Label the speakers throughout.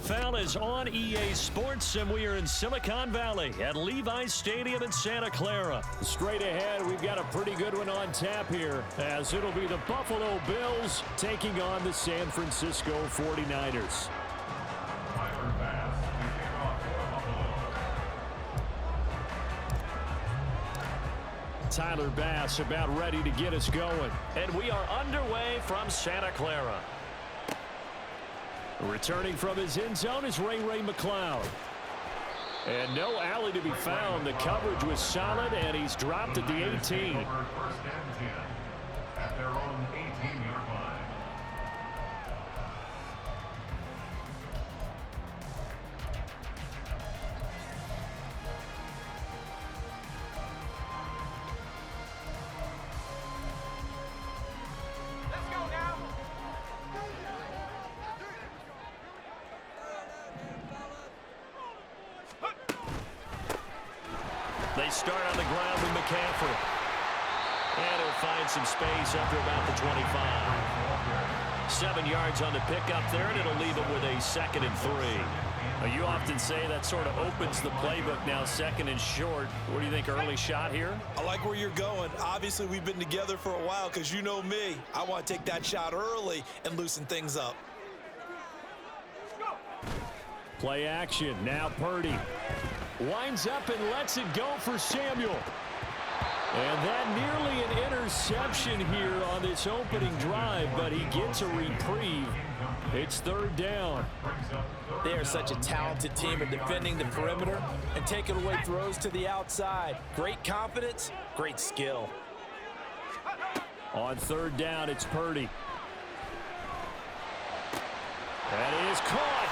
Speaker 1: NFL is on EA Sports, and we are in Silicon Valley at Levi's Stadium in Santa Clara. Straight ahead, we've got a pretty good one on tap here, as it'll be the Buffalo Bills taking on the San Francisco 49ers. Tyler Bass about ready to get us going. And we are underway from Santa Clara. Returning from his end zone is Ray McCloud. And no alley to be found. The coverage was solid, and he's dropped at the 18.
Speaker 2: First and 10 at their own 18-yard line.
Speaker 1: They start on the ground with McCaffrey. And he'll find some space after about the 25. 7 yards on the pickup there, and it'll leave him with a 2nd and 3. Now, you often say that sort of opens the playbook now, 2nd and short. What do you think, early shot here?
Speaker 3: I like where you're going. Obviously, we've been together for a while because you know me. I want to take that shot early and loosen things up.
Speaker 1: Play action. Now Purdy. Winds up and lets it go for Samuel. And that nearly an interception here on this opening drive, but he gets a reprieve. It's 3rd down.
Speaker 3: They are such a talented team at defending the perimeter and taking away throws to the outside. Great confidence, great skill.
Speaker 1: On 3rd down, it's Purdy. That is caught.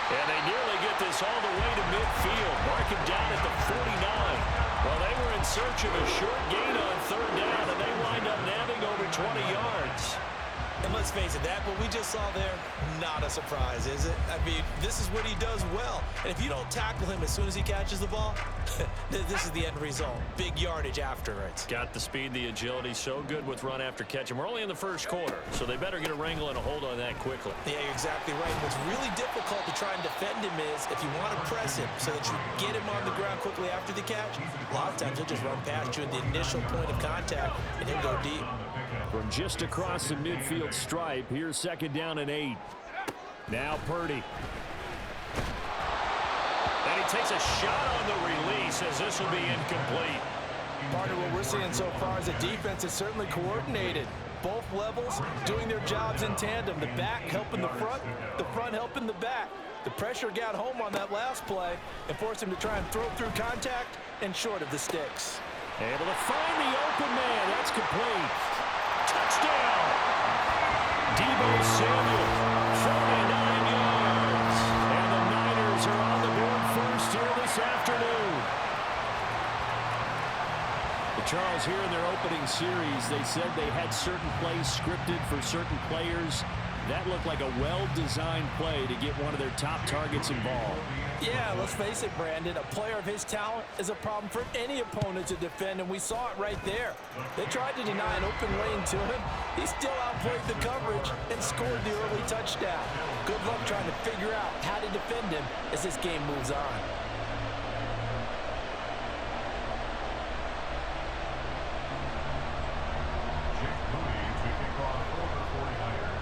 Speaker 1: And they nearly get this all the way to midfield. Mark him down at the 49. Well, they were in search of a short gain on 3rd down, and they wind up nabbing over 20 yards.
Speaker 3: And let's face it, that what we just saw there, not a surprise, is it? I mean, this is what he does well. And if you don't tackle him as soon as he catches the ball, this is the end result. Big yardage after it.
Speaker 1: Got the speed, the agility, so good with run after catch. And we're only in the 1st quarter, so they better get a wrangle and a hold on that quickly.
Speaker 3: Yeah, you're exactly right. What's really difficult to try and defend him is if you want to press him so that you get him on the ground quickly after the catch, a lot of times he'll just run past you at the initial point of contact, and he'll go deep.
Speaker 1: From just across the midfield stripe, here's 2nd down and 8. Now Purdy. And he takes a shot on the release as this will be incomplete.
Speaker 3: Partner, what we're seeing so far is the defense is certainly coordinated. Both levels doing their jobs in tandem. The back helping the front helping the back. The pressure got home on that last play and forced him to try and throw through contact and short of the sticks.
Speaker 1: Able to find the open man. That's complete. Touchdown! Deebo Samuel, 49 yards. And the Niners are on the board first here this afternoon. Charles, here in their opening series, they said they had certain plays scripted for certain players. That looked like a well-designed play to get one of their top targets involved.
Speaker 3: Yeah, let's face it, Brandon. A player of his talent is a problem for any opponent to defend, and we saw it right there. They tried to deny an open lane to him. He still outplayed the coverage and scored the early touchdown. Good luck trying to figure out how to defend him as this game moves on.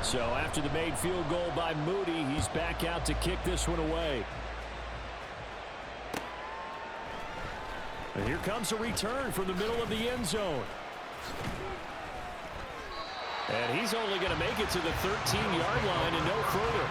Speaker 1: So after the made field goal by Moody, he's back out to kick this one away. And here comes a return from the middle of the end zone. And he's only going to make it to the 13-yard line and no further.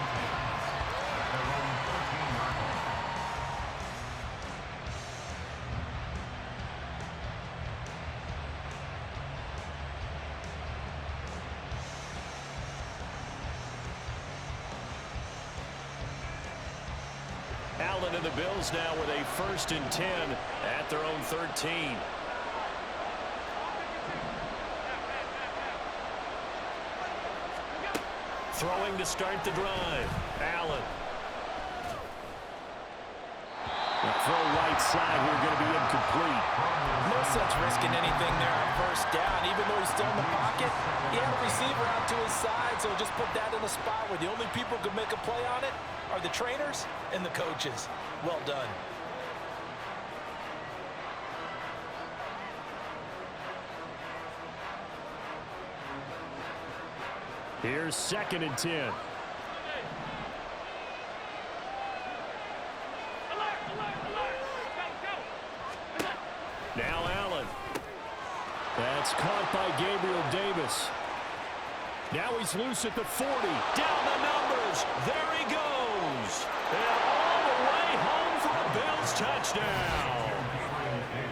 Speaker 1: Allen and the Bills now with a 1st and 10 at their own 13. Throwing to start the drive. Allen. The throw right side here going to be incomplete.
Speaker 3: No such risk in anything there on 1st down. Even though he's still in the pocket, he had a receiver out to his side right, so just put that in a spot where the only people who can make a play on it are the trainers and the coaches. Well done.
Speaker 1: Here's 2nd and 10. Now Allen. That's caught by Gabriel Davis. Now he's loose at the 40. Down the numbers. There he goes. And all the way home for a Bills touchdown.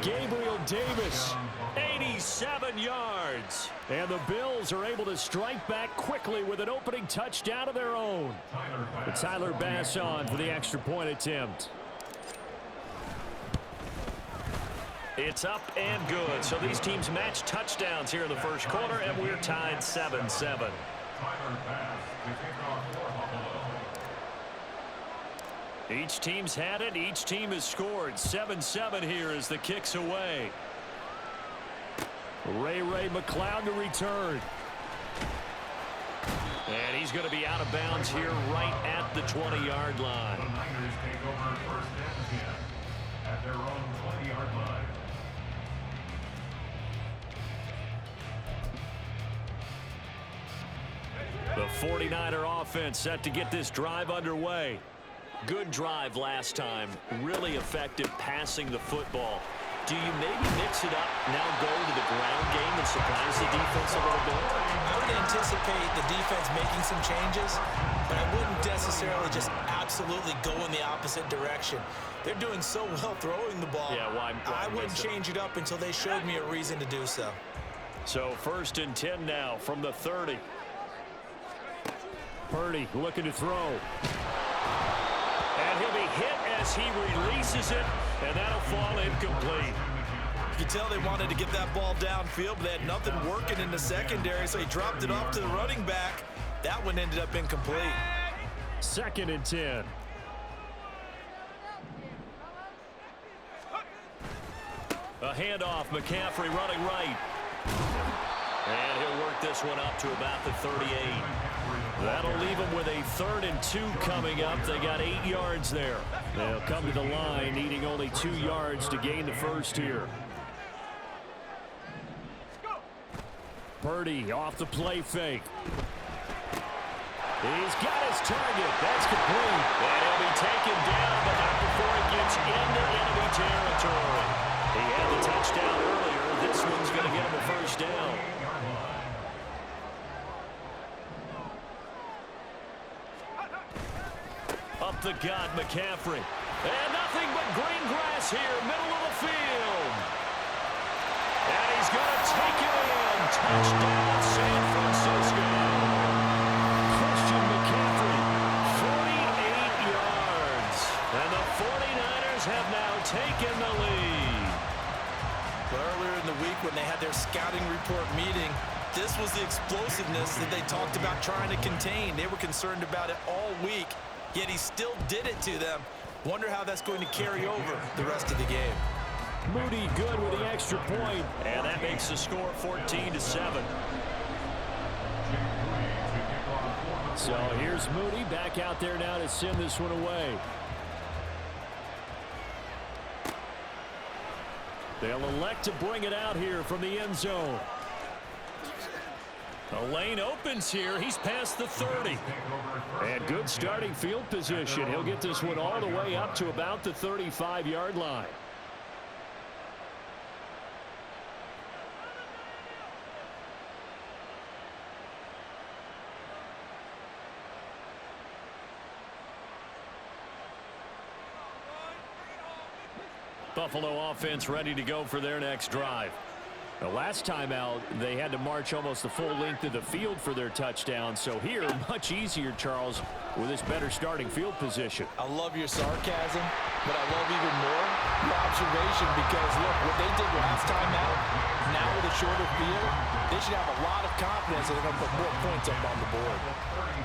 Speaker 1: Gabriel Davis, 87 yards. And the Bills are able to strike back quickly with an opening touchdown of their own. Tyler Bass on for the extra point attempt. It's up and good. So these teams match touchdowns here in the first quarter, and we're tied 7-7. Each team's had it. Each team has scored. 7-7 here as the kick's away. Ray McCloud to return. And he's going to be out of bounds here right at the 20-yard line.
Speaker 2: The Niners take over 1st and 10 at their own 20-yard line.
Speaker 1: The 49er offense set to get this drive underway. Good drive last time. Really effective passing the football. Do you maybe mix it up, now go to the ground game and surprise the defense a little bit?
Speaker 3: I would anticipate the defense making some changes, but I wouldn't necessarily just absolutely go in the opposite direction. They're doing so well throwing the ball.
Speaker 1: Yeah, why
Speaker 3: I wouldn't change it up until they showed me a reason to do so.
Speaker 1: So 1st and 10 now from the 30. Purdy looking to throw. And he'll be hit as he releases it, and that'll fall incomplete.
Speaker 3: You can tell they wanted to get that ball downfield, but they had nothing working in the secondary, so he dropped it off to the running back. That one ended up incomplete.
Speaker 1: 2nd and 10. A handoff, McCaffrey running right. And he'll work this one up to about the 38. That'll leave them with a 3rd and 2 coming up. They got 8 yards there. They'll come to the line needing only 2 yards to gain the first here. Purdy off the play fake. He's got his target. That's complete. And he'll be taken down, but not before he gets into enemy territory. He had the touchdown earlier. This one's going to get him a first down. Up the gut, McCaffrey. And nothing but green grass here, middle of the field. And he's going to take it in. Touchdown, San Francisco. Christian McCaffrey, 48 yards. And the 49ers have now taken the lead.
Speaker 3: Earlier in the week when they had their scouting report meeting, this was the explosiveness that they talked about trying to contain. They were concerned about it all week, yet he still did it to them. Wonder how that's going to carry over the rest of the game.
Speaker 1: Moody good with the extra point, and that makes the score 14-7. So here's Moody back out there now to send this one away. They'll elect to bring it out here from the end zone. The lane opens here. He's past the 30. And good starting field position. He'll get this one all the way up to about the 35-yard line. Buffalo offense ready to go for their next drive. The last time out, they had to march almost the full length of the field for their touchdown. So here, much easier, Charles, with this better starting field position.
Speaker 3: I love your sarcasm, but I love even more your observation because, look, what they did last time out, Now with a shorter field, they should have a lot of confidence that they're going to put more points up on the board.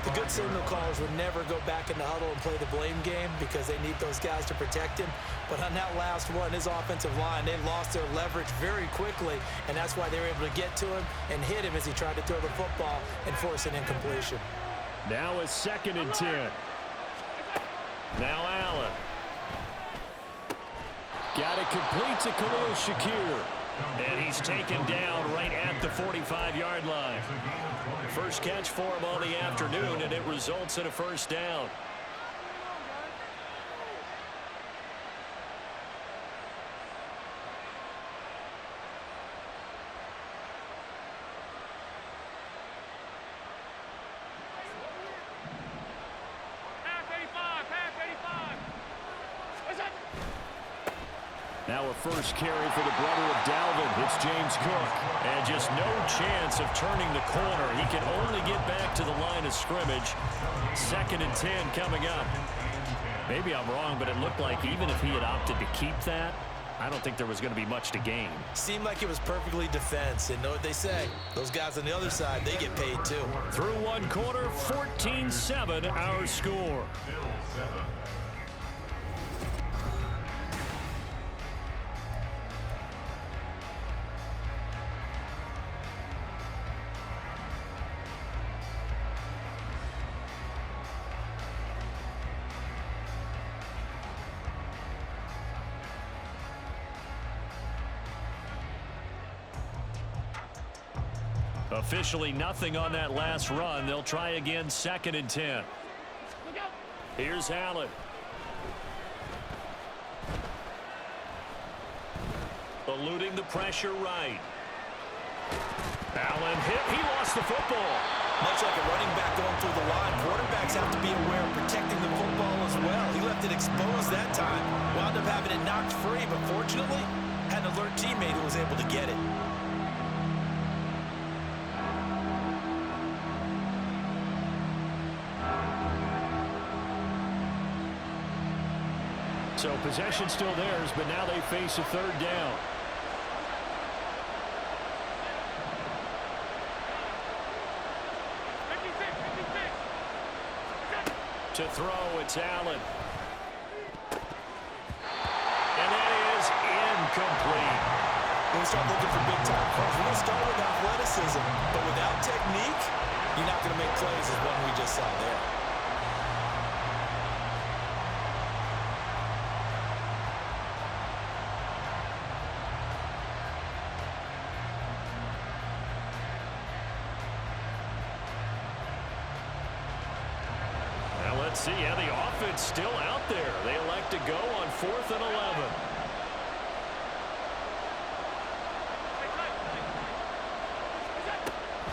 Speaker 3: The good signal callers would never go back in the huddle and play the blame game because they need those guys to protect him. But on that last one, his offensive line, they lost their leverage very quickly, and that's why they were able to get to him and hit him as he tried to throw the football and force an incompletion.
Speaker 1: Now a 2nd and 10. Now Allen. Got it complete to Khalil Shakir. And he's taken down right at the 45-yard line. First catch for him on the afternoon, and it results in a first down. Now a first carry for the brother of Dalvin. It's James Cook. And just no chance of turning the corner. He can only get back to the line of scrimmage. 2nd and 10 coming up. Maybe I'm wrong, but it looked like even if he had opted to keep that, I don't think there was going to be much to gain.
Speaker 3: Seemed like it was perfectly defense. And know what they say? Those guys on the other side, they get paid too.
Speaker 1: Through one quarter, 14-7 our score. Officially nothing on that last run. They'll try again, 2nd and 10. Here's Allen. Eluding the pressure right. Allen hit. He lost the football.
Speaker 3: Much like a running back going through the line, quarterbacks have to be aware of protecting the football as well. He left it exposed that time. Wound up having it knocked free, but fortunately, had an alert teammate who was able to get it.
Speaker 1: So possession still theirs, but now they face a 3rd down. To throw, it's Allen. And that is incomplete.
Speaker 3: When we start looking for big-time plays, we're going to start with athleticism, but without technique, you're not going to make plays as one we just saw there.
Speaker 1: See, yeah, the offense still out there. They elect to go on 4th and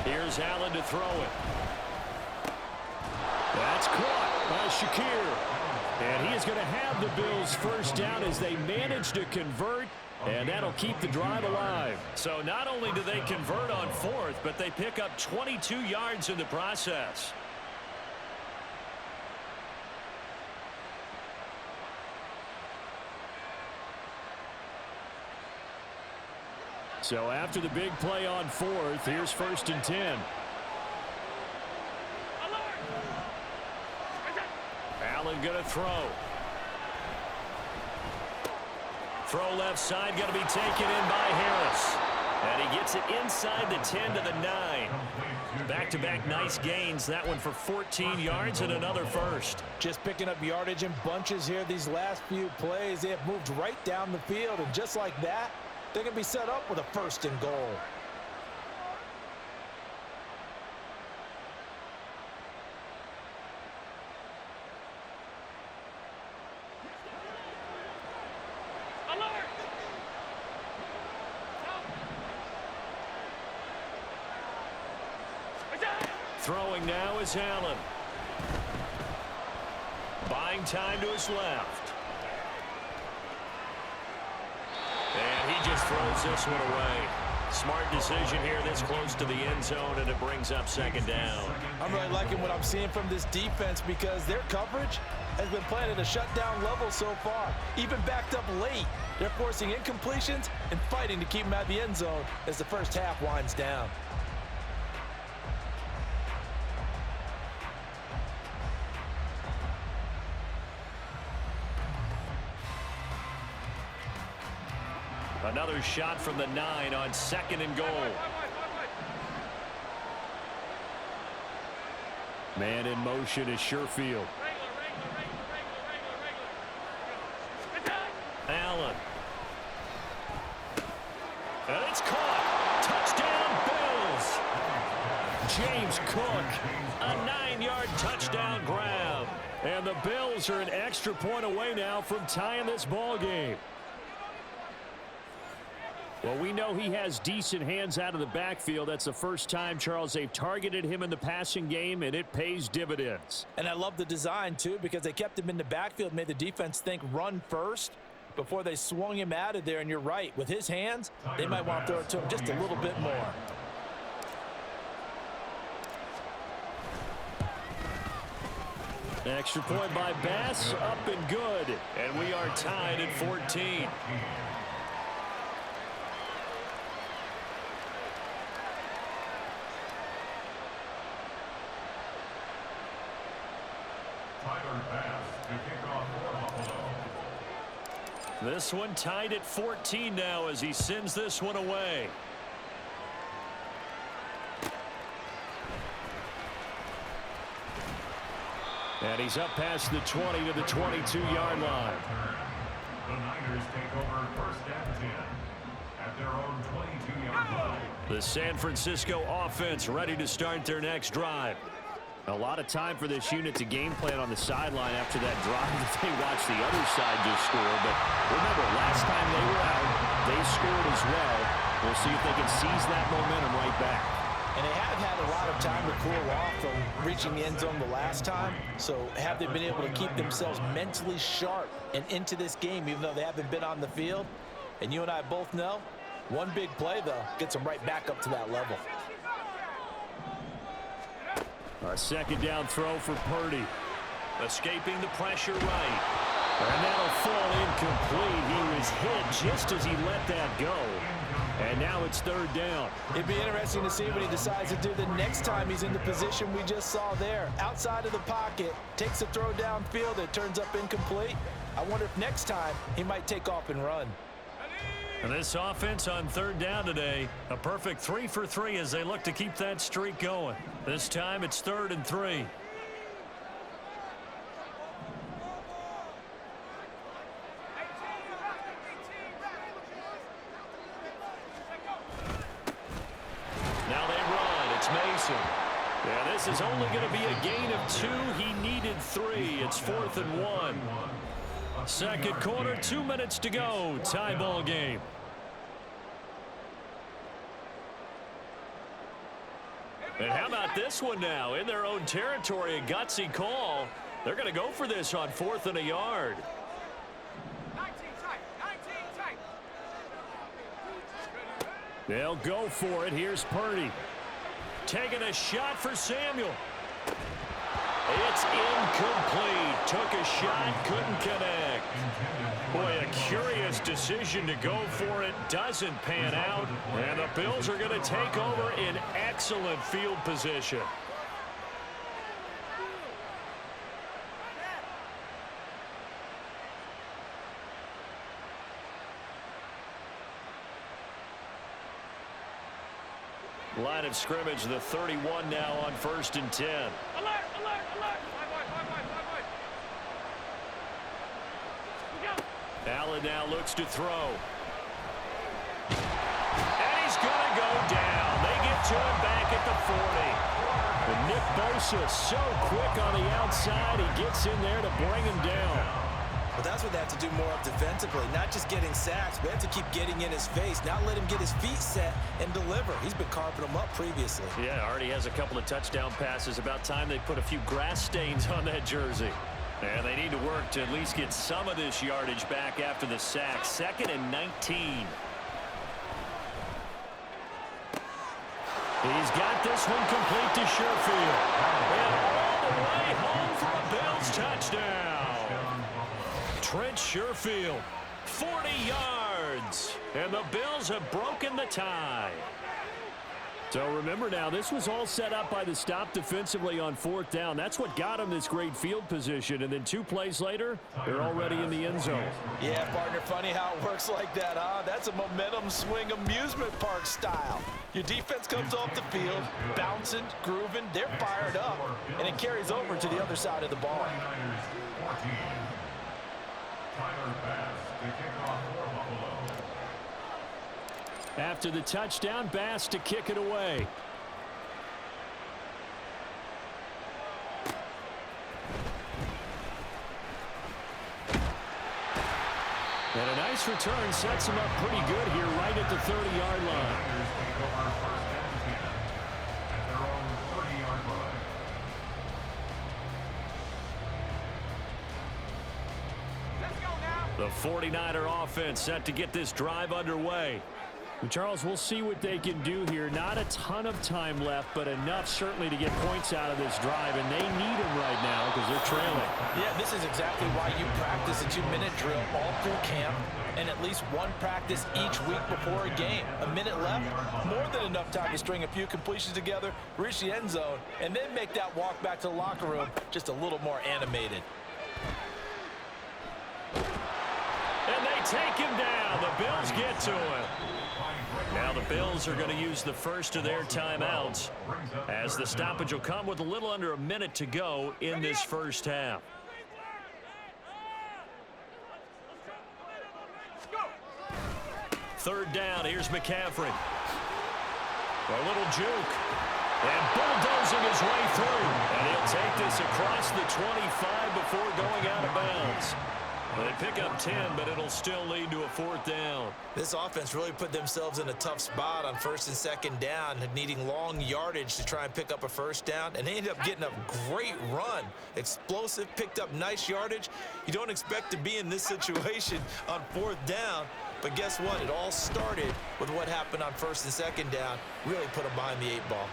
Speaker 1: 11. Here's Allen to throw it. That's caught by Shakir. And he is going to have the Bills' first down as they manage to convert, and that'll keep the drive alive. So not only do they convert on 4th, but they pick up 22 yards in the process. So after the big play on 4th, here's 1st and 10. Allen going to throw. Throw left side, going to be taken in by Harris. And he gets it inside the 10 to the 9. Back-to-back nice gains. That one for 14 yards and another first.
Speaker 3: Just picking up yardage in bunches here these last few plays. They have moved right down the field, and just like that, they can be set up with a 1st and goal.
Speaker 1: Throwing now is Allen. Buying time to his left. And he just throws this one away. Smart decision here this close to the end zone, and it brings up second down.
Speaker 3: I'm really liking what I'm seeing from this defense because their coverage has been playing at a shutdown level so far. Even backed up late, they're forcing incompletions and fighting to keep them out of the end zone as the first half winds down.
Speaker 1: Another shot from the 9 on 2nd and goal. Man in motion is Sherfield. Allen. And it's caught. Touchdown, Bills. James Cook, a 9-yard touchdown grab. And the Bills are an extra point away now from tying this ball game. Well, we know he has decent hands out of the backfield. That's the first time, Charles, they've targeted him in the passing game, and it pays dividends.
Speaker 3: And I love the design, too, because they kept him in the backfield, made the defense think run first before they swung him out of there. And you're right, with his hands, they might want to throw it to him just a little bit more.
Speaker 1: Extra point by Bass, up and good. And we are tied at 14. This one tied at 14 now as he sends this one away. And he's up past the 20 to the 22-yard line.
Speaker 2: The Niners take over first and 10 at their own 22-yard line.
Speaker 1: The San Francisco offense ready to start their next drive. A lot of time for this unit to game plan on the sideline after that drive that they watched the other side just score. But remember, last time they were out, they scored as well. We'll see if they can seize that momentum right back.
Speaker 3: And they have had a lot of time to cool off from reaching the end zone the last time. So have they been able to keep themselves mentally sharp and into this game, even though they haven't been on the field? And you and I both know, one big play, though, gets them right back up to that level.
Speaker 1: A second down throw for Purdy. Escaping the pressure right. And that'll fall incomplete. He was hit just as he let that go. And now it's third down.
Speaker 3: It'd be interesting to see what he decides to do the next time he's in the position we just saw there. Outside of the pocket, takes a throw downfield, it turns up incomplete. I wonder if next time he might take off and run.
Speaker 1: And this offense on third down today, a perfect 3 for 3 as they look to keep that streak going. This time it's 3rd and 3. Now they run. It's Mason. Yeah, this is only going to be a gain of 2. He needed 3. It's 4th and 1. Second quarter, 2 minutes to go. Tie ball game. And how about this one now? In their own territory, a gutsy call. They're going to go for this on 4th and a yard.
Speaker 4: 19 tight.
Speaker 1: They'll go for it. Here's Purdy. Taking a shot for Samuel. It's incomplete. Took a shot, couldn't connect. Boy, a curious decision to go for it. Doesn't pan out. And the Bills are going to take over in excellent field position. Line of scrimmage, the 31 now on 1st and 10.
Speaker 4: Alert!
Speaker 1: Allen now looks to throw. And he's going to go down. They get to him back at the 40. And Nick Bosa so quick on the outside. He gets in there to bring him down.
Speaker 3: But that's what they have to do more of defensively, not just getting sacks. We have to keep getting in his face, not let him get his feet set and deliver. He's been carving them up previously.
Speaker 1: Yeah, already has a couple of touchdown passes. About time they put a few grass stains on that jersey. And they need to work to at least get some of this yardage back after the sack. 2nd and 19. He's got this one complete to Sherfield. And all the way home for a Bills touchdown. Trent Sherfield, 40 yards. And the Bills have broken the tie. So remember now, this was all set up by the stop defensively on 4th down. That's what got them this great field position. And then 2 plays later, they're already in the end zone.
Speaker 3: Yeah, partner, funny how it works like that, huh? That's a momentum swing amusement park style. Your defense comes off the field, bouncing, grooving, they're fired up, and it carries over to the other side of the ball.
Speaker 1: After the touchdown, Bass to kick it away. And a nice return sets him up pretty good here right at the 30-yard line.
Speaker 4: Let's go now.
Speaker 1: The 49er offense set to get this drive underway. Charles, we'll see what they can do here. Not a ton of time left, but enough certainly to get points out of this drive, and they need them right now because they're trailing.
Speaker 3: Yeah, this is exactly why you practice a 2-minute drill all through camp and at least one practice each week before a game. A minute left, more than enough time to string a few completions together, reach the end zone, and then make that walk back to the locker room just a little more animated.
Speaker 1: And they take him down. The Bills get to him. Now the Bills are going to use the first of their timeouts as the stoppage will come with a little under a minute to go in this first half. Third down, here's McCaffrey. A little juke. And bulldozing his way through. And he'll take this across the 25 before going out of bounds. They pick up 10, but it'll still lead to a 4th down.
Speaker 3: This offense really put themselves in a tough spot on 1st and 2nd down, needing long yardage to try and pick up a 1st down, and they ended up getting a great run. Explosive, picked up nice yardage. You don't expect to be in this situation on 4th down, but guess what? It all started with what happened on 1st and 2nd down. Really put them behind the 8 ball.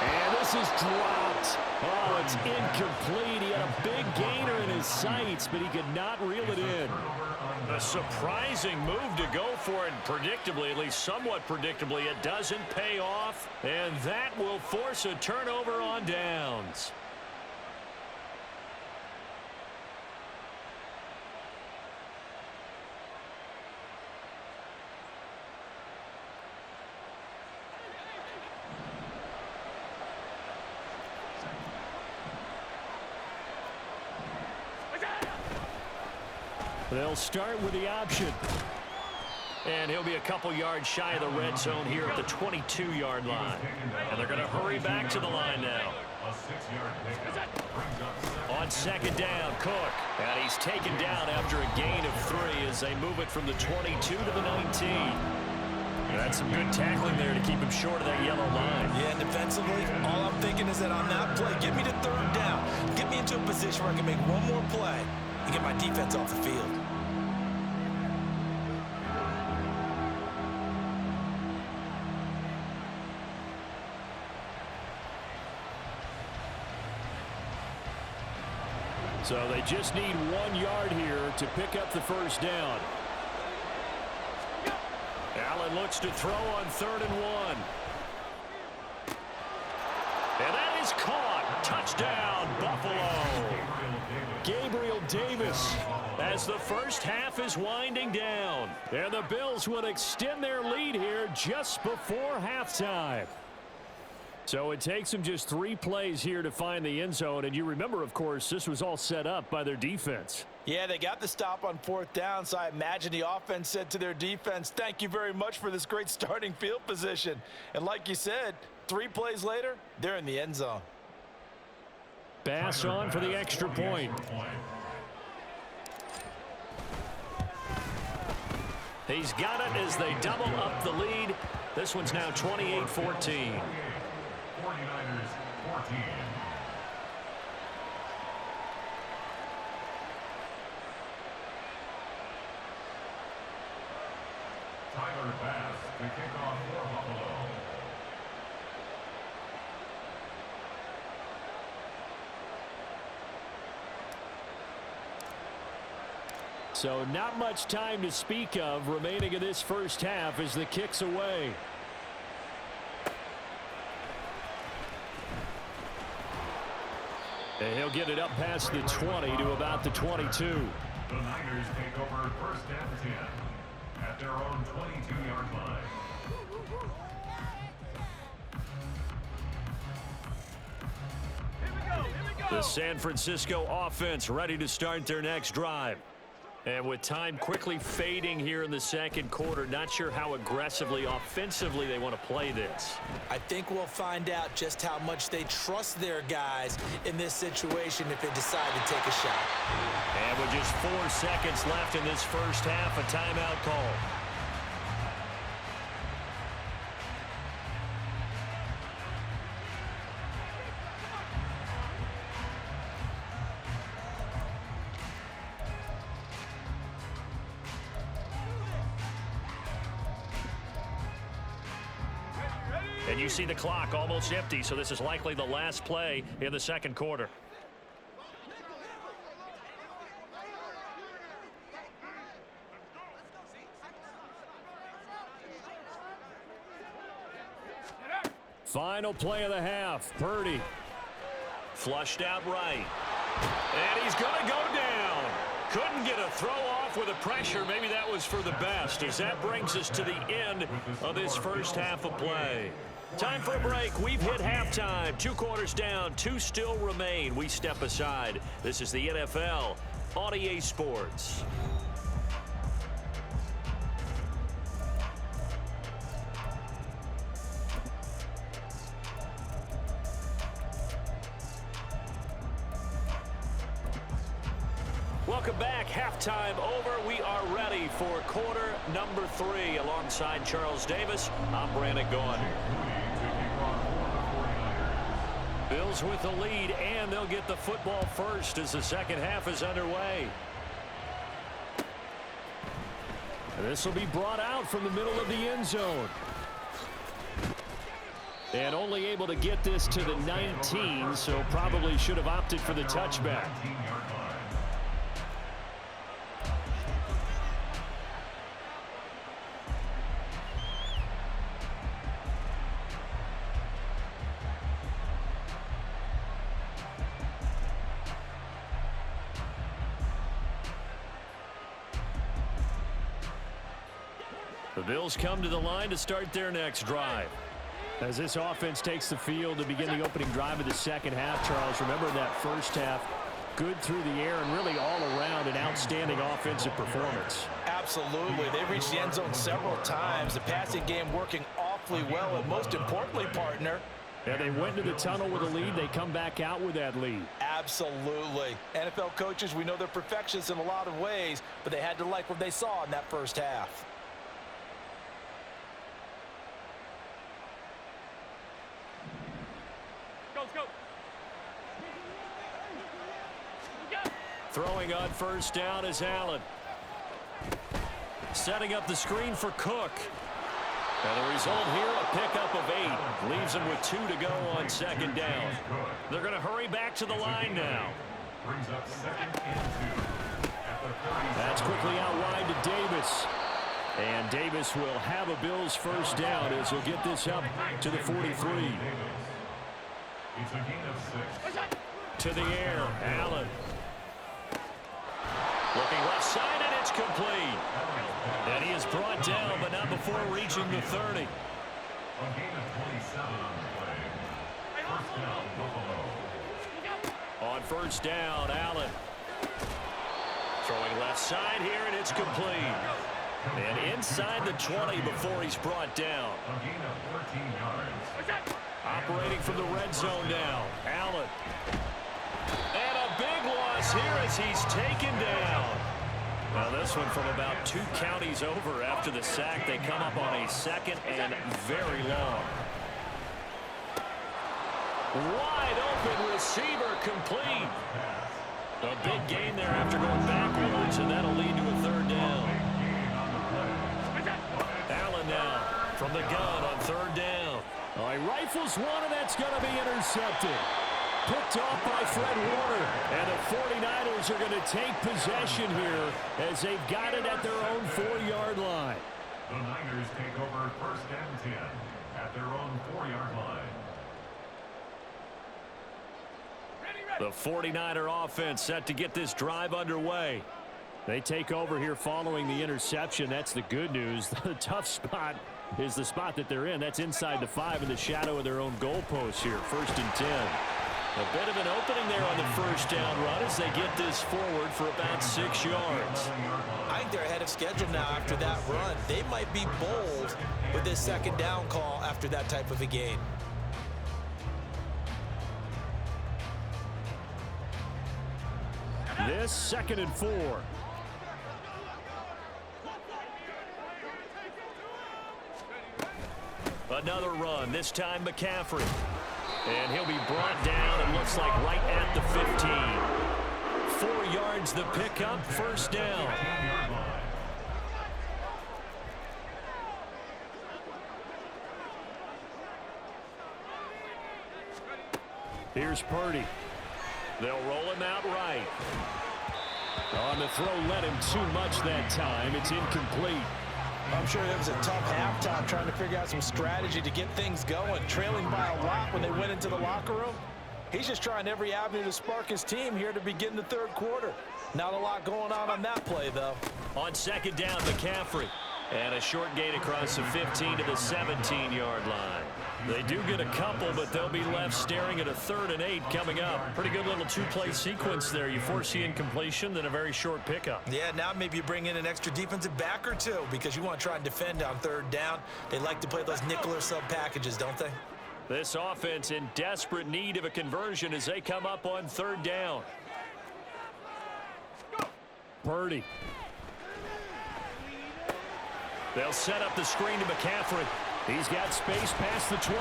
Speaker 1: And this is dropped. Oh, it's incomplete. He had a big gainer in his sights, but he could not reel it in. A surprising move to go for it, and predictably, at least somewhat predictably, it doesn't pay off, and that will force a turnover on downs. They'll start with the option. And he'll be a couple yards shy of the red zone here at the 22-yard line. And they're going to hurry back to the line now. On 2nd down, Cook. And he's taken down after a gain of 3 as they move it from the 22 to the 19. That's some good tackling there to keep him short of that yellow line.
Speaker 3: Yeah, and defensively, all I'm thinking is that on that play, get me to 3rd down. Get me into a position where I can make one more play and get my defense off the field.
Speaker 1: So they just need 1 yard here to pick up the 1st down. Allen looks to throw on 3rd and 1. And that is caught. Touchdown, Buffalo. Gabriel Davis as the first half is winding down. And the Bills would extend their lead here just before halftime. So it takes them just 3 plays here to find the end zone. And you remember, of course, this was all set up by their defense.
Speaker 3: Yeah, they got the stop on 4th down, so I imagine the offense said to their defense, thank you very much for this great starting field position. And like you said, 3 plays later, they're in the end zone.
Speaker 1: Bass on for the extra point. He's got it as they double up the lead. This one's now 28-14.
Speaker 2: 49ers 14. Tyler Bass to kick off for Buffalo.
Speaker 1: So not much time to speak of remaining in this first half as the kick's away. And he'll get it up past the 20 to about the 22.
Speaker 2: The Niners take over first and 10 at their own 22-yard line.
Speaker 1: The San Francisco offense ready to start their next drive. And with time quickly fading here in the second quarter, not sure how aggressively, offensively they want to play this.
Speaker 3: I think we'll find out just how much they trust their guys in this situation if they decide to take a shot.
Speaker 1: And with just 4 seconds left in this first half, a timeout call. And you see the clock almost empty, so this is likely the last play in the second quarter. Final play of the half. Purdy flushed out right. And he's going to go down. Couldn't get a throw off with the pressure. Maybe that was for the best, as that brings us to the end of this first half of play. Time for a break. We've hit halftime. 2 quarters down. 2 still remain. We step aside. This is the NFL on EA Sports. Welcome back. Halftime over. We are ready for quarter number 3. Alongside Charles Davis, I'm Brandon Gaughan. Bills with the lead, and they'll get the football first as the second half is underway. This will be brought out from the middle of the end zone. And only able to get this to the 19, so probably should have opted for the touchback. The Bills come to the line to start their next drive. As this offense takes the field to begin the opening drive of the second half, Charles, remember that first half, good through the air and really all around an outstanding offensive performance.
Speaker 3: Absolutely. They reached the end zone several times. The passing game working awfully well, and most importantly, partner,
Speaker 1: and they went to the tunnel with a lead. They come back out with that lead.
Speaker 3: Absolutely. NFL coaches, we know they're perfectionists in a lot of ways, but they had to like what they saw in that first half. Throwing on first down is Allen. Setting up the screen for Cook. And the result here, a pickup of 8. Leaves them with 2 to go on second down. They're going to hurry back to the line now. That's quickly out wide to Davis. And Davis will have a Bills first down as he'll get this up to the 43. To the air, Allen. Looking left side, and it's complete. And he is brought down, but not before reaching the 30. On first down, Allen. Throwing left side here, and it's complete. And inside the 20 before he's brought down. Operating from the red zone now, Allen. And a big loss here as he's taken down. Now this one from about 2 counties over after the sack. They come up on a second and very long. Wide open receiver complete. A big gain there after going backwards, and that'll lead to a third down. Allen now from the gun on third down. Oh, he rifles one, and that's going to be intercepted. Picked off by Fred Warner. And the 49ers
Speaker 1: Niners are going to take possession here as they've got it at their own 4-yard line.
Speaker 2: The Niners take over first and 10 at their own 4-yard line.
Speaker 1: The 49er offense set to get this drive underway. They take over here following the interception. That's the good news. The tough spot is the spot that they're in. That's inside the 5 in the shadow of their own goalpost here. First and 10. A bit of an opening there on the first down run as they get this forward for about 6 yards.
Speaker 3: I think they're ahead of schedule now after that run. They might be bold with this second down call after that type of a game.
Speaker 1: This 2nd and 4. Another run, this time McCaffrey. And he'll be brought down, it looks like right at the 15. 4 yards the pickup, first down. Here's Purdy. They'll roll him out right. On the throw, led him too much that time. It's incomplete.
Speaker 3: I'm sure it was a tough halftime trying to figure out some strategy to get things going. Trailing by a lot when they went into the locker room. He's just trying every avenue to spark his team here to begin the third quarter. Not a lot going on that play, though. On second down, McCaffrey. And a short gain across the 15 to the 17-yard line. They do get a couple, but they'll be left staring at a 3rd and 8 coming up. Pretty good little 2-play sequence there. You force the incompletion, then a very short pickup. Yeah, now maybe you bring in an extra defensive back or two because you want to try and defend on 3rd down. They like to play those nickel or sub packages, don't they? This offense in desperate need of a conversion as they come up on 3rd down. Purdy. They'll set up the screen to McCaffrey. He's got space past the 25,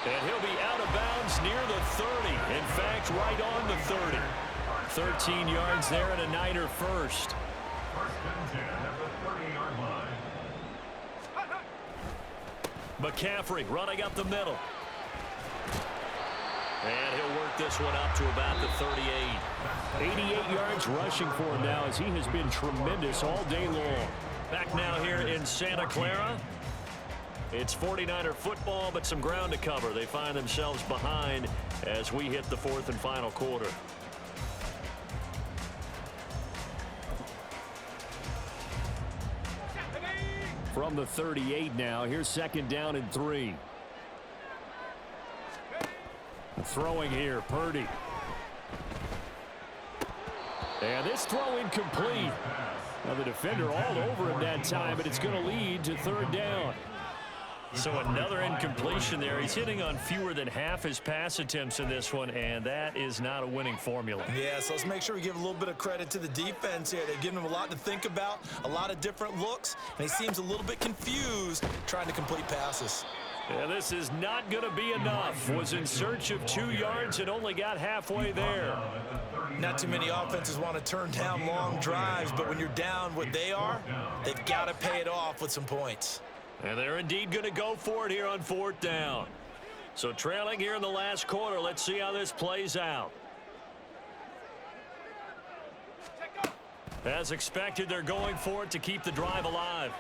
Speaker 3: and he'll be out of bounds near the 30. In fact, right on the 30. 13 yards there and a Niner first.
Speaker 2: First and 10 at the 30-yard line.
Speaker 1: McCaffrey running up the middle. And he'll work this one up to about the 38. 88 yards rushing for him now as he has been tremendous all day long. Back now here in Santa Clara. It's 49er football, but some ground to cover. They find themselves behind as we hit the 4th and final quarter. From the 38 now, here's 2nd down and 3. Throwing here, Purdy. And this throw incomplete. Now the defender all over him that time, but it's going to lead to 3rd down. So another incompletion there. He's hitting on fewer than half his pass attempts in this one, and that is not a winning formula. Yeah, so let's make sure we give a little bit of credit to the defense here. They've given him a lot to think about, a lot of different looks, and he seems a little bit confused trying to complete passes. Yeah, this is not going to be enough. Was in search of 2 yards and only got halfway there. Not too many offenses want to turn down long drives, but when you're down what they are, they've got to pay it off with some points. And they're indeed going to go for it here on 4th down. So trailing here in the last quarter, let's see how this plays out. As expected, they're going for it to keep the drive alive.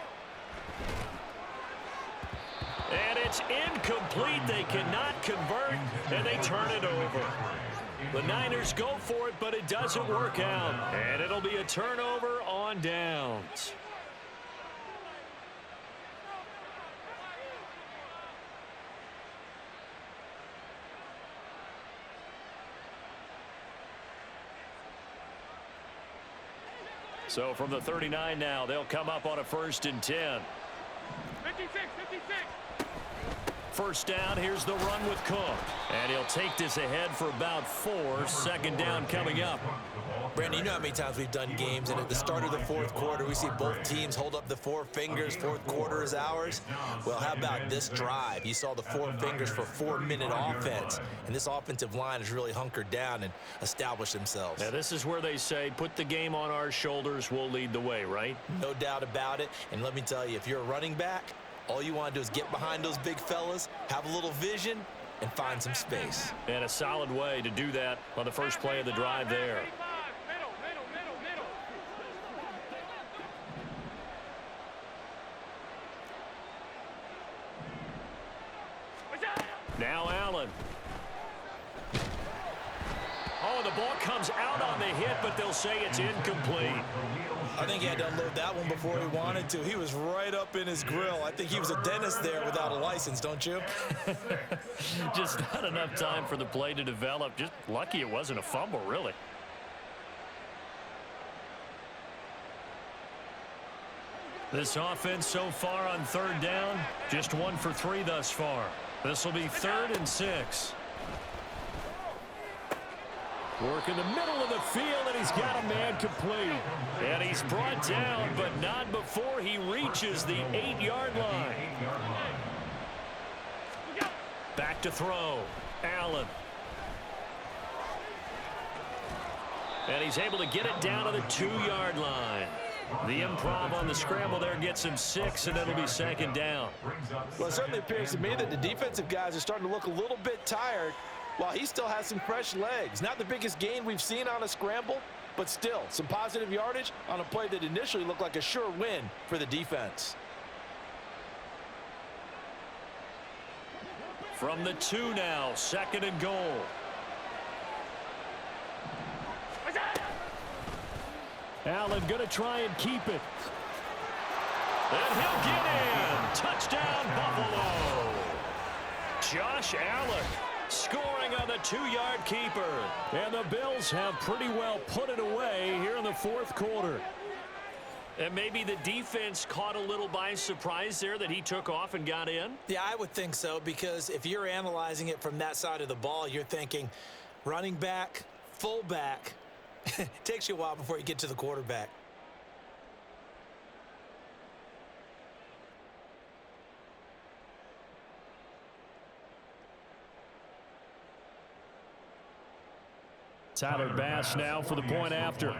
Speaker 1: And it's incomplete. They cannot convert, and they turn it over. The Niners go for it, but it doesn't work out. And it'll be a turnover on downs. So from the 39 now, they'll come up on a 1st and 10.
Speaker 4: 56.
Speaker 1: First down, here's the run with Cook. And he'll take this ahead for about 4. 2nd down coming up. Brandon, you know how many times we've done games, and at the start of the 4th quarter, we see both teams hold up the 4 fingers. 4th quarter is ours. Well, how about this drive? You saw the 4 fingers for 4-minute offense, and this offensive line has really hunkered down and established themselves. Now, this is where they say, put the game on our shoulders, we'll lead the way, right? No doubt about it, and let me tell you, if you're a running back, all you want to do is get behind those big fellas, have a little vision, and find some space. And a solid way to do that on the first play of the drive there. Now Allen. Oh, the ball comes out on the hit, but they'll say it's incomplete.
Speaker 3: I think he had to unload that one before he wanted to. He was right up in his grill. I think he was a dentist there without a license, don't you?
Speaker 1: Just not enough time for the play to develop. Just lucky it wasn't a fumble, really. This offense so far on third down, just 1 for 3 thus far. This will be 3rd and 6. Work in the middle of the field, and he's got a man complete. And he's brought down, but not before he reaches the 8-yard line. Back to throw. Allen. And he's able to get it down to the 2-yard line. The improv on the scramble there gets him 6, and it'll be 2nd down.
Speaker 3: Well, it certainly appears to me that the defensive guys are starting to look a little bit tired while he still has some fresh legs. Not the biggest gain we've seen on a scramble, but still some positive yardage on a play that initially looked like a sure win for the defense.
Speaker 1: From the 2 now, 2nd and goal. Allen going to try and keep it. And he'll get in. Touchdown, Buffalo. Josh Allen scoring on the 2-yard keeper. And the Bills have pretty well put it away here in the 4th quarter. And maybe the defense caught a little by surprise there that he took off and got in?
Speaker 3: Yeah, I would think so, because if you're analyzing it from that side of the ball, you're thinking running back, fullback. It takes you a while before you get to the quarterback.
Speaker 1: Tyler Bass now for the point after.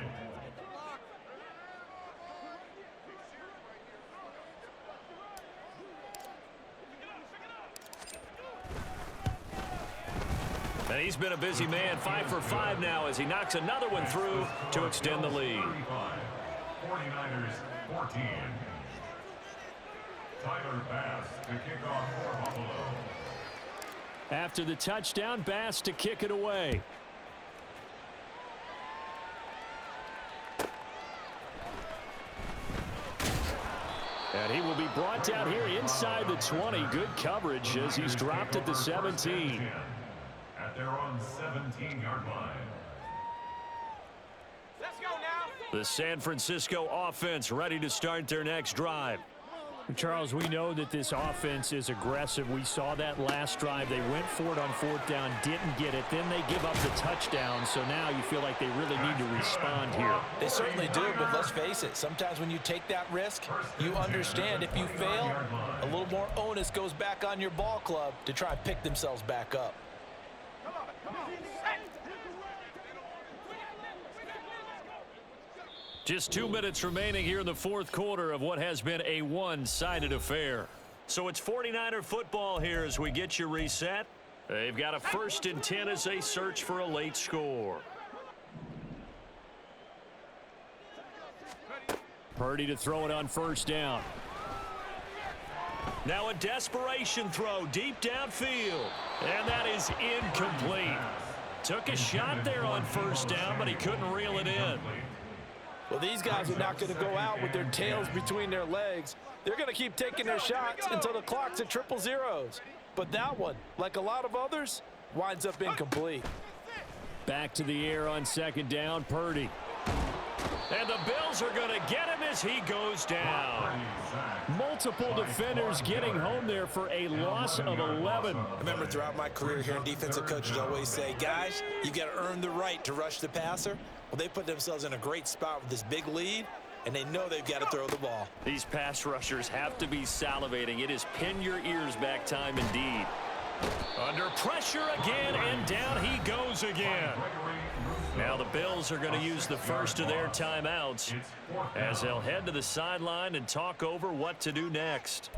Speaker 1: And he's been a busy man, 5 for 5 now as he knocks another one through to extend the lead.
Speaker 2: 49ers 14. Tyler Bass to kick off for Buffalo.
Speaker 1: After the touchdown, Bass to kick it away. And he will be brought down here inside the 20. Good coverage as he's dropped at the 17.
Speaker 2: At their own 17-yard line.
Speaker 4: Let's go now.
Speaker 1: The San Francisco offense ready to start their next drive. Charles, we know that this offense is aggressive. We saw that last drive. They went for it on 4th down, didn't get it. Then they give up the touchdown. So now you feel like they really need to respond here.
Speaker 3: They certainly do, but let's face it. Sometimes when you take that risk, you understand if you fail, a little more onus goes back on your ball club to try and pick themselves back up.
Speaker 1: Just 2 minutes remaining here in the 4th quarter of what has been a one-sided affair. So it's 49er football here as we get you reset. They've got a 1st and 10 as they search for a late score. Purdy to throw it on 1st down. Now a desperation throw deep downfield. And that is incomplete. Took a shot there on 1st down, but he couldn't reel it in.
Speaker 3: Well, these guys are not going to go out with their tails between their legs. They're going to keep taking their shots until the clock's at 000. But that one, like a lot of others, winds up incomplete.
Speaker 1: Back to the air on 2nd down, Purdy. And the Bills are going to get him as he goes down. Multiple defenders getting home there for a loss of 11.
Speaker 3: I remember throughout my career here, defensive coaches always say, guys, you got to earn the right to rush the passer. Well, they put themselves in a great spot with this big lead, and they know they've got to throw the ball.
Speaker 1: These pass rushers have to be salivating. It is pin your ears back time indeed. Under pressure again, and down he goes again. Now the Bills are going to use the first of their timeouts as they'll head to the sideline and talk over what to do next.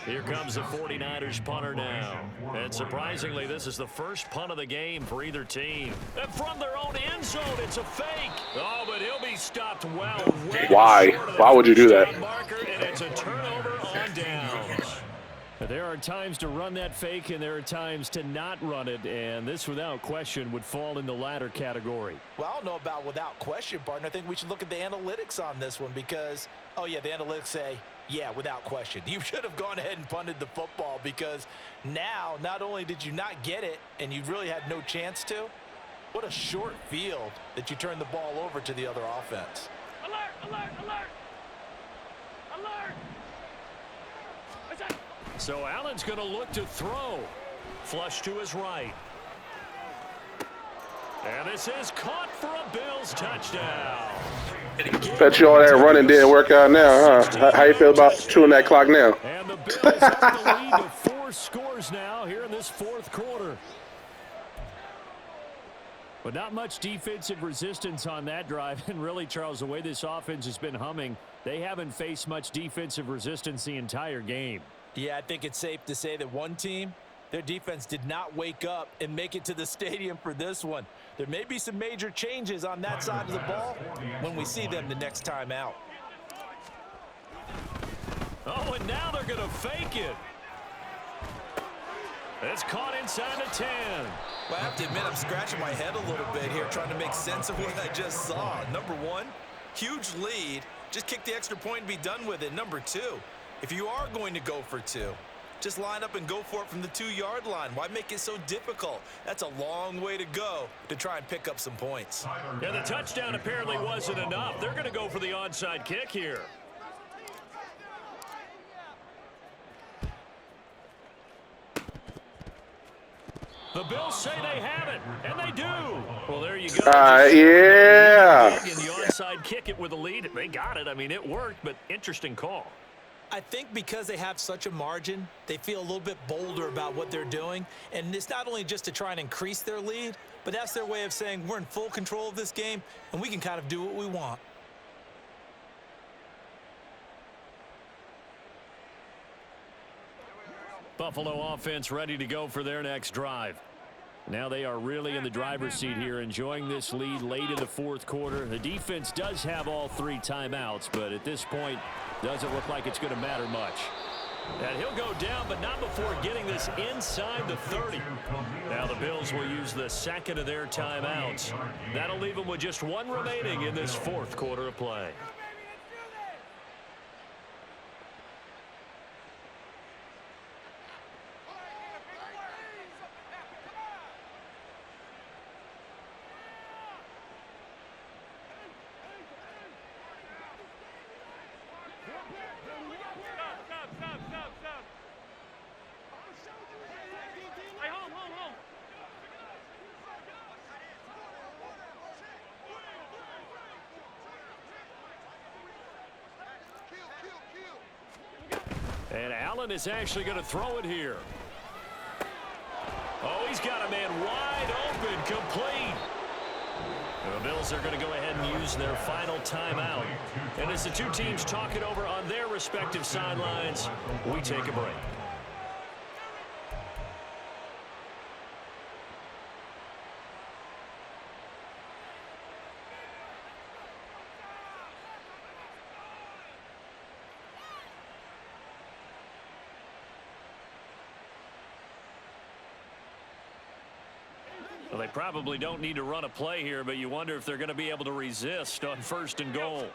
Speaker 1: Here comes the 49ers punter now. And surprisingly, this is the first punt of the game for either team. And from their own end zone, it's a fake. Oh, but he'll be stopped well.
Speaker 5: Why? Why would you do that?
Speaker 1: Marker, and it's a turnover on downs. There are times to run that fake, and there are times to not run it, and this, without question, would fall in the latter category.
Speaker 3: Well, I don't know about without question, partner. I think we should look at the analytics on this one because, oh, yeah, the analytics say, yeah, without question. You should have gone ahead and punted the football because now not only did you not get it and you really had no chance to, what a short field that you turned the ball over to the other offense.
Speaker 4: Alert, alert, alert! Alert!
Speaker 1: So Allen's going to look to throw. Flush to his right. And this is caught for a Bills touchdown.
Speaker 5: Bet you all that running didn't work out now, huh? How you feel about chewing that clock now?
Speaker 1: And the Bills have the lead to 4 scores now here in this fourth quarter. But not much defensive resistance on that drive. And really, Charles, the way this offense has been humming, they haven't faced much defensive resistance the entire game.
Speaker 3: Yeah, I think it's safe to say that one team, their defense did not wake up and make it to the stadium for this one. There may be some major changes on that side of the ball when we see them the next time out.
Speaker 1: Oh, and now they're going to fake it. It's caught inside the 10.
Speaker 3: Well, I have to admit, I'm scratching my head a little bit here trying to make sense of what I just saw. Number one, huge lead. Just kick the extra point and be done with it. Number two, if you are going to go for 2, just line up and go for it from the 2-yard line. Why make it so difficult? That's a long way to go to try and pick up some points.
Speaker 1: Yeah, the touchdown apparently wasn't enough. They're going to go for the onside kick here. The Bills say they have it, and they do. Well, there you go.
Speaker 5: Yeah.
Speaker 1: In the onside kick it with a lead. They got it. I mean, it worked, but interesting call.
Speaker 3: I think because they have such a margin, they feel a little bit bolder about what they're doing. And it's not only just to try and increase their lead, but that's their way of saying we're in full control of this game, and we can kind of do what we want.
Speaker 1: Buffalo offense ready to go for their next drive. Now they are really in the driver's seat here, enjoying this lead late in the fourth quarter. The defense does have all 3 timeouts, but at this point, doesn't look like it's going to matter much. And he'll go down, but not before getting this inside the 30. Now the Bills will use the second of their timeouts. That'll leave them with just 1 remaining in this fourth quarter of play. And Allen is actually going to throw it here. Oh, he's got a man wide open, complete. The Bills are going to go ahead and use their final timeout. And as the 2 teams talk it over on their respective sidelines, we take a break. Well, they probably don't need to run a play here, but you wonder if they're going to be able to resist on 1st and goal.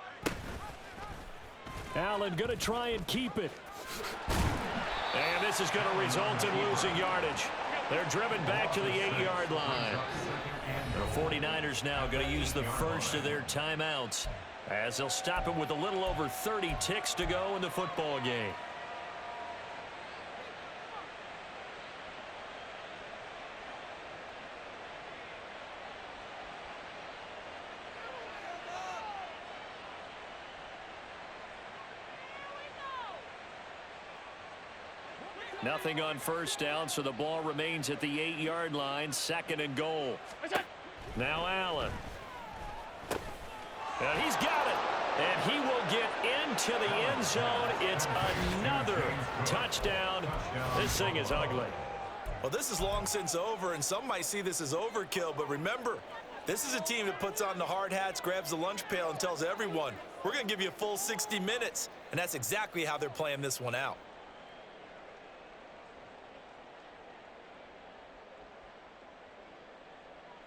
Speaker 1: Allen going to try and keep it. And this is going to result in losing yardage. They're driven back to the 8-yard line. The 49ers now going to use the first of their timeouts as they'll stop it with a little over 30 ticks to go in the football game. Nothing on 1st down, so the ball remains at the 8-yard line, 2nd and goal. Now Allen. And he's got it. And he will get into the end zone. It's another touchdown. This thing is ugly.
Speaker 3: Well, this is long since over, and some might see this as overkill. But remember, this is a team that puts on the hard hats, grabs the lunch pail, and tells everyone, we're going to give you a full 60 minutes. And that's exactly how they're playing this one out.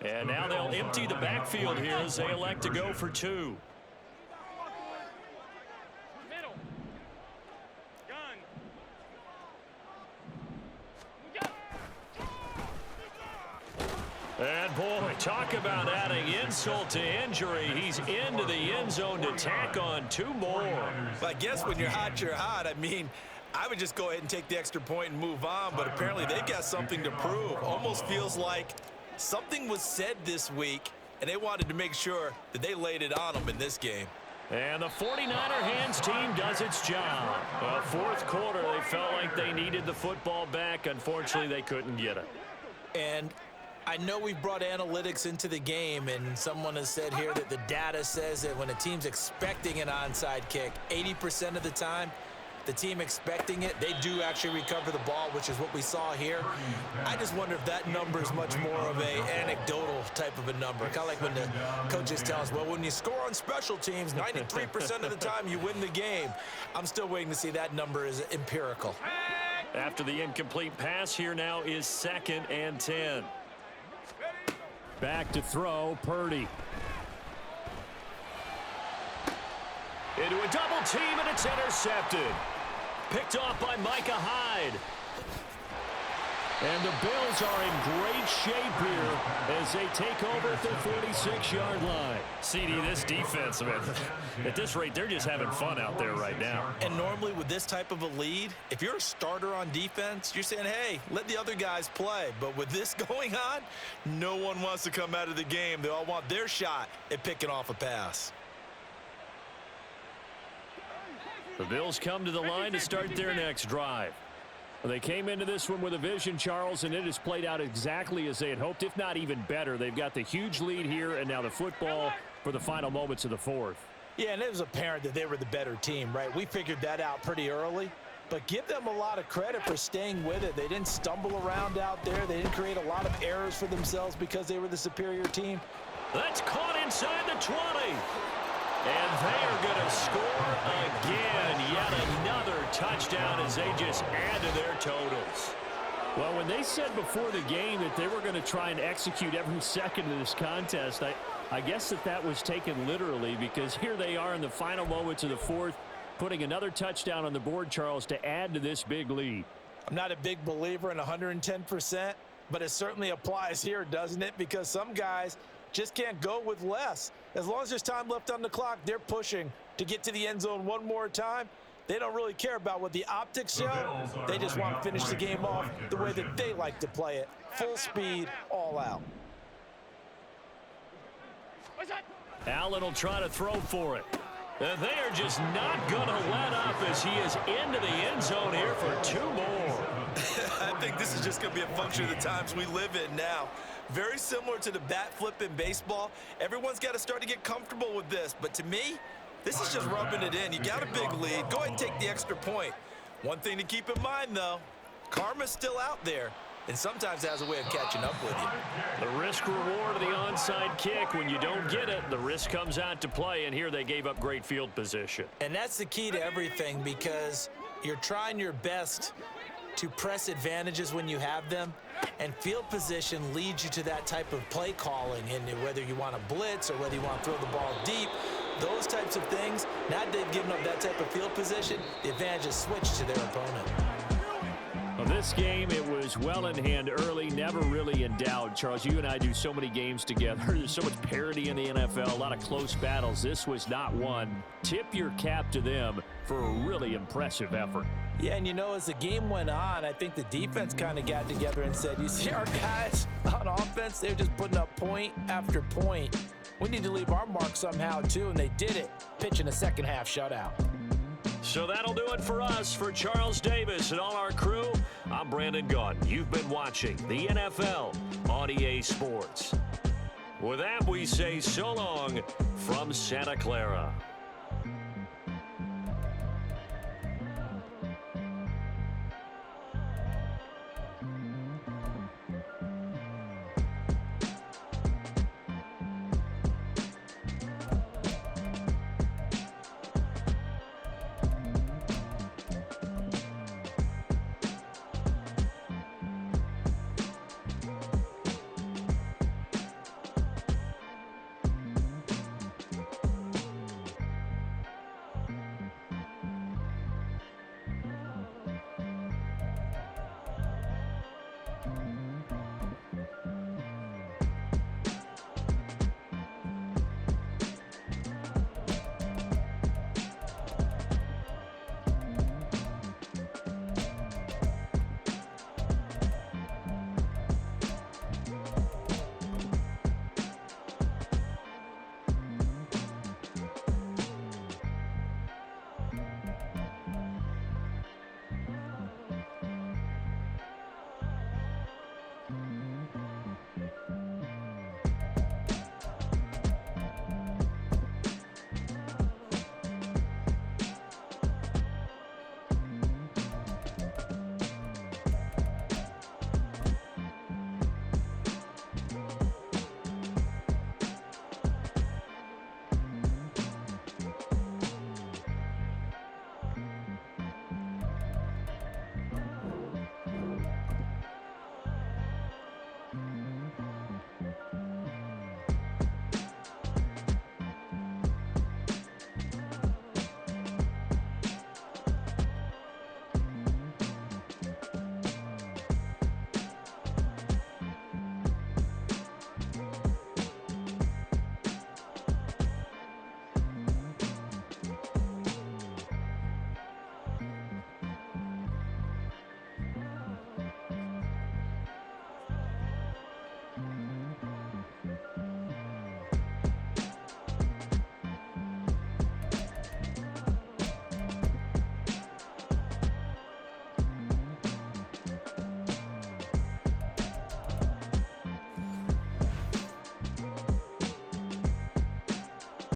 Speaker 1: And now they'll empty the backfield here as they elect to go for 2.
Speaker 4: Middle. Gun.
Speaker 1: And boy, talk about adding insult to injury. He's into the end zone to tack on 2 more.
Speaker 3: I guess when you're hot, you're hot. I mean, I would just go ahead and take the extra point and move on, but apparently they've got something to prove. Almost feels like something was said this week, and they wanted to make sure that they laid it on them in this game.
Speaker 1: And the 49er hands team does its job. Fourth quarter, they felt like they needed the football back. Unfortunately, they couldn't get it.
Speaker 3: And I know we've brought analytics into the game, and someone has said here that the data says that when a team's expecting an onside kick, 80% of the time, the team expecting it, they do actually recover the ball, which is what we saw here. I just wonder if that number is much more of a anecdotal type of a number. Kind of like when the coaches tell us, well, when you score on special teams, 93% of the time you win the game. I'm still waiting to see that number is empirical.
Speaker 1: After the incomplete pass, here now is 2nd and 10. Back to throw, Purdy. Into a double team, and it's intercepted. Picked off by Micah Hyde. And the Bills are in great shape here as they take over at their 46-yard line. CD, this defense, man, at this rate, they're just having fun out there right now.
Speaker 3: And normally with this type of a lead, if you're a starter on defense, you're saying, hey, let the other guys play. But with this going on, no one wants to come out of the game. They all want their shot at picking off a pass.
Speaker 1: The Bills come to the line to start their next drive. Well, they came into this one with a vision, Charles, and it has played out exactly as they had hoped, if not even better. They've got the huge lead here, and now the football for the final moments of the fourth.
Speaker 3: Yeah, and it was apparent that they were the better team, right? We figured that out pretty early. But give them a lot of credit for staying with it. They didn't stumble around out there. They didn't create a lot of errors for themselves because they were the superior team.
Speaker 1: That's caught inside the 20. And they are going to score again. Yet another touchdown as they just add to their totals. Well, when they said before the game that they were going to try and execute every second of this contest, I guess that was taken literally, because here they are in the final moments of the fourth, putting another touchdown on the board, Charles, to add to this big lead.
Speaker 3: I'm not a big believer in 110%, but it certainly applies here, doesn't it? Because some guys just can't go with less. As long as there's time left on the clock, they're pushing to get to the end zone one more time. They don't really care about what the optics show. They just want to finish the game off the way that they like to play it. Full speed, all out.
Speaker 1: Allen will try to throw for it. And they are just not going to let up as he is into the end zone here for 2 more.
Speaker 3: I think this is just going to be a function of the times we live in now. Very similar to the bat flip in baseball. Everyone's got to start to get comfortable with this. But to me, this is just rubbing it in. You got a big lead. Go ahead and take the extra point. One thing to keep in mind, though, karma's still out there, and sometimes it has a way of catching up with you.
Speaker 1: The risk reward of the onside kick. When you don't get it, the risk comes out to play, and here they gave up great field position.
Speaker 3: And that's the key to everything, because you're trying your best to press advantages when you have them, and field position leads you to that type of play calling, and whether you want to blitz or whether you want to throw the ball deep, those types of things. Now that they've given up that type of field position, the advantage is switched to their opponent.
Speaker 1: Well, this game, it was well in hand early, never really in doubt. Charles, you and I do so many games together. There's so much parity in the NFL, a lot of close battles. This was not one. Tip your cap to them for a really impressive effort.
Speaker 3: Yeah, and you know, as the game went on, I think the defense kind of got together and said, you see our guys on offense, they're just putting up point after point. We need to leave our mark somehow, too, and they did it, pitching a second-half shutout.
Speaker 1: So that'll do it for us. For Charles Davis and all our crew, I'm Brandon Gaudin. You've been watching the NFL on EA Sports. With that, we say so long from Santa Clara.